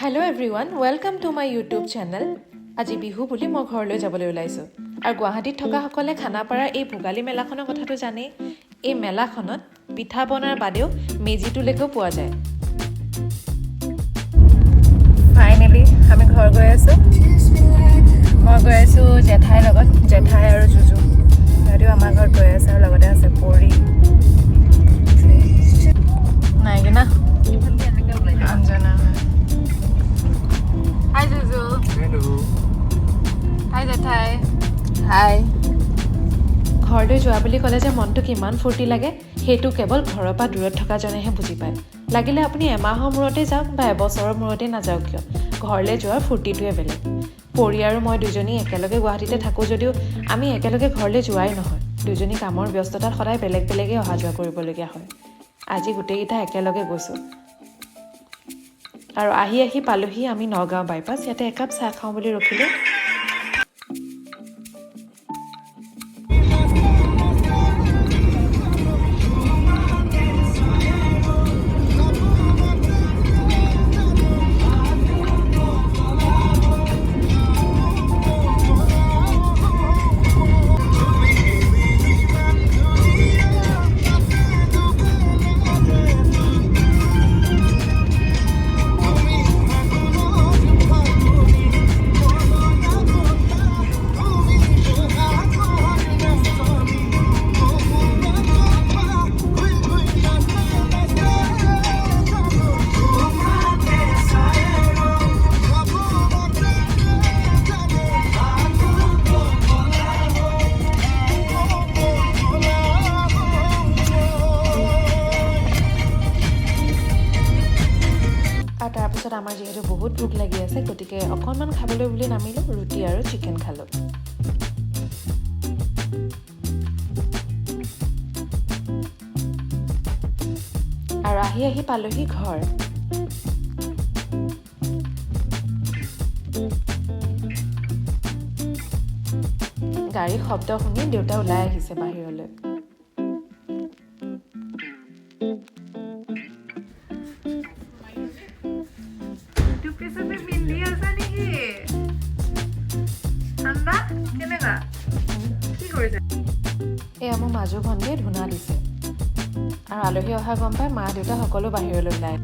Hello everyone, welcome to my YouTube channel. আজি বিহু বুলি মই ঘৰলৈ যাবলৈ ওলাইছো। আৰু গুৱাহাটীত থকা সকলে খানাপাৰাৰ এই ভোগালী মেলাখনৰ কথাটো জানে। এই মেলাখনত পিঠা বনাৰ বাদেও মেজিটো লেখো পোৱা যায়। ফাইনালি আমি ঘৰ গৈ আছো। মই গৈ আছো জেঠাইৰ লগত, জেঠাই আৰু জুজু। সিহঁতেও আমাৰ ঘৰত গৈ আছে আৰু লগতে আছে পৰি। নাই কিনা Anjana. Hi Zuzu. Hello. Hi জেঠাই. Hi. ঘৰলৈ যোৱা বুলি ক'লে যে মনটো কিমান ফূৰ্তি লাগে সেইটো কেৱল ঘৰৰ পৰা দূৰত থকা জনেহে বুজি পায়। লাগিলে আপুনি এমাহৰ মূৰতে যাওক বা এবছৰৰ মূৰতে নাযাওক কিয়, ঘৰলৈ যোৱাৰ ফূৰ্তিটোৱে বেলেগ। পৰি আৰু মই দুজনী একেলগে গুৱাহাটীতে থাকোঁ যদিও আমি একেলগে ঘৰলৈ যোৱাই নহয়। দুজনী কামৰ ব্যস্ততাত সদায় বেলেগ বেলেগে অহা যোৱা কৰিবলগীয়া হয়। আজি গোটেইকেইটা একেলগে গৈছোঁ। আৰু আহি পালোহি আমি নগাঁও বাইপাছ। ইয়াতে একাপ চাহ খাওঁ বুলি ৰখিলোঁ। আৰু তাৰপিছত আমাৰ যিহেতু বহুত ভোক লাগি আছে গতিকে অকণমান খাবলৈ বুলি নামিলোঁ, ৰুটি আৰু চিকেন খালোঁ। আৰু আহি পালোহি ঘৰ। গাড়ীৰ শব্দ শুনি দেউতা ওলাই আহিছে বাহিৰলৈ। এয়া মোৰ মাজু ভণ্টিয়ে ধূনা দিছে। আৰু আলহী অহা গম পাই মা দেউতা সকলো বাহিৰলৈ ওলাই।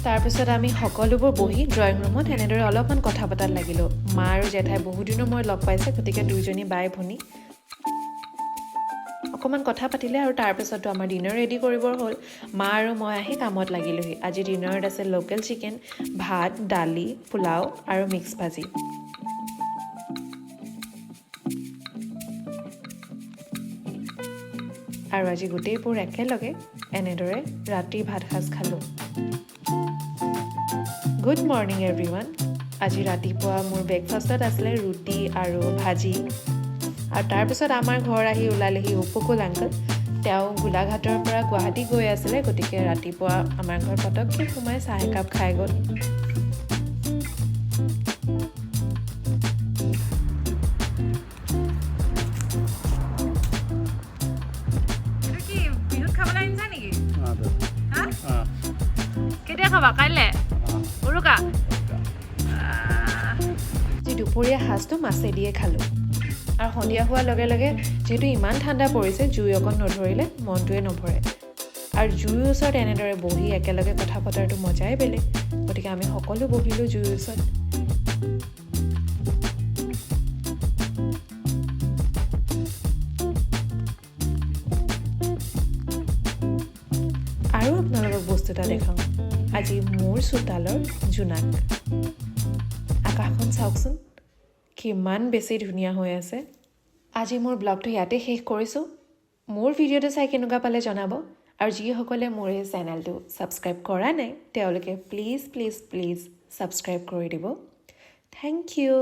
তাৰপিছত আমি সকলোবোৰ বহি ড্ৰয়িং ৰুমত এনেদৰে অলপমান কথা পতাত লাগিলোঁ। মা আৰু জেঠাই বহুদিনৰ মূৰত লগ পাইছে গতিকে দুইজনী বাই ভনী অকণমান কথা পাতিলে। আৰু তাৰপিছতো আমাৰ ডিনাৰ ৰেডি কৰিবৰ হ'ল। মা আৰু মই আহি কামত লাগিলোহি। আজি ডিনাৰত আছে লোকেল চিকেন, ভাত, দালি, পোলাও আৰু মিক্স ভাজি। আৰু আজি গোটেইবোৰ একেলগে এনেদৰে ৰাতিৰ ভাত সাজ খালোঁ। Good morning everyone. আজি ৰাতিপুৱা মোৰ ব্ৰেকফাষ্টত আছিলে ৰুটি আৰু ভাজি। আৰু তাৰপিছত আমাৰ ঘৰ আহি ওলালেহি উপকুল আংকল। তেওঁ গোলাঘাটৰ পৰা গুৱাহাটী গৈ আছিলে গতিকে ৰাতিপুৱা আমাৰ ঘৰ পটককৈ সোমাই চাহ একাপ খাই গ'ল। কেতিয়া খাবা? কাইলৈ উৰুকা। দুপৰীয়া সাজটো মাছেদিয়ে খালোঁ। আৰু সন্ধিয়া হোৱাৰ লগে লগে যিহেতু ইমান ঠাণ্ডা পৰিছে জুই অকণ নধৰিলে মনটোৱে নভৰে। আৰু জুইৰ ওচৰত এনেদৰে বহি একেলগে কথা পতাৰটো মজাই বেলেগ। গতিকে আমি সকলো বহিলোঁ জুইৰ ওচৰত। আৰু আপোনালোকক বস্তু এটা দেখাওঁ। আজি মোৰ চোতালৰ জোনাক। আকাশখন চাওকচোন কিমান বেছি ধুনীয়া হৈ আছে। আজি মোৰ ব্লগটো ইয়াতে শেষ কৰিছোঁ। মোৰ ভিডিঅ'টো চাই কেনেকুৱা পালে জনাব। আৰু যিসকলে মোৰ এই চেনেলটো ছাবস্ক্ৰাইব কৰা নাই তেওঁলোকে প্লিজ ছাবস্ক্ৰাইব কৰি দিব। Thank U.